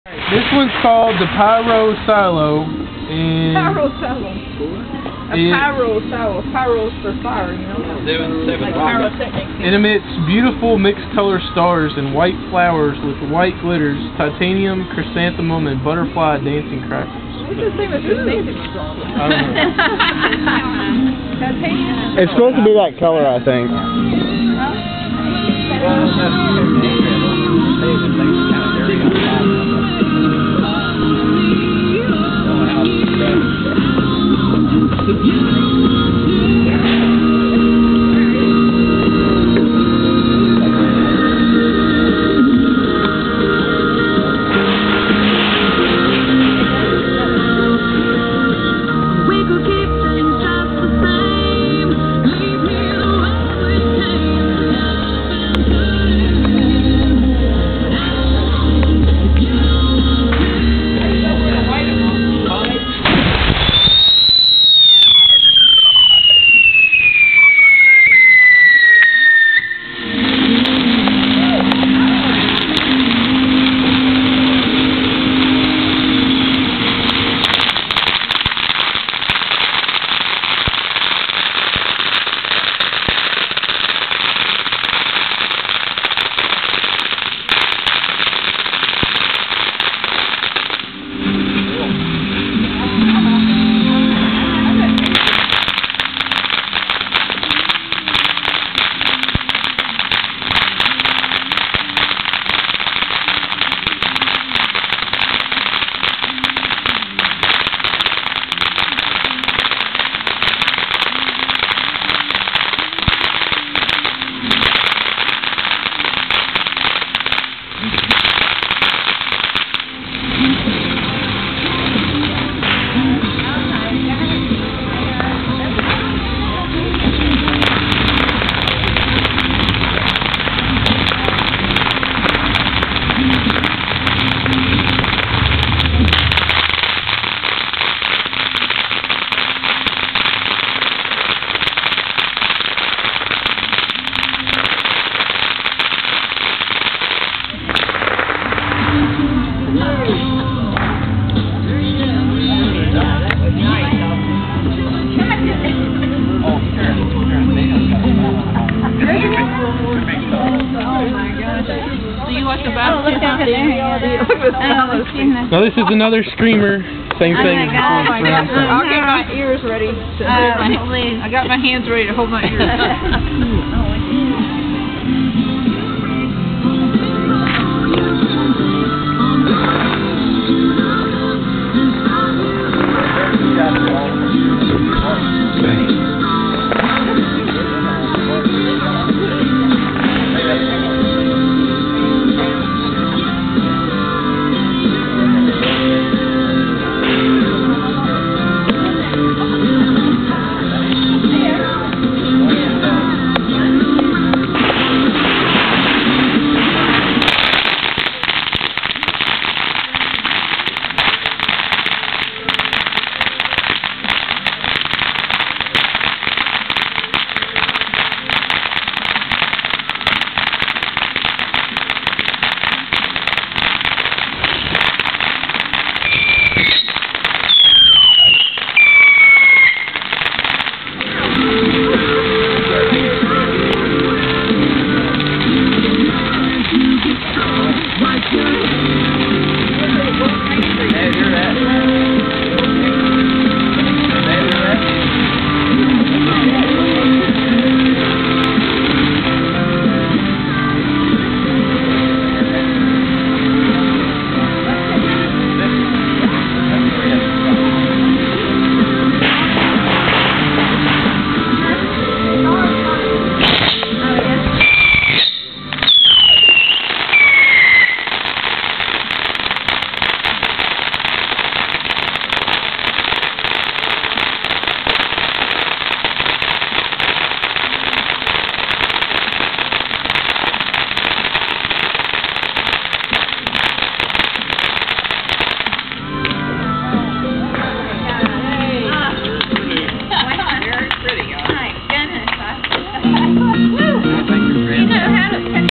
This one's called the Pyro Silo. And Pyro Silo. Pyro Silo. Pyro's for fire, you know? Like pyrotechnics. It emits beautiful mixed color stars and white flowers with white glitters, titanium, chrysanthemum, and butterfly dancing crackers. What's the same as chrysanthemum? I don't know. Titanium? It's supposed to be that color, I think. Now this is another screamer. Same thing. Oh my God. I'll get my ears ready. I got my hands ready to hold my ears.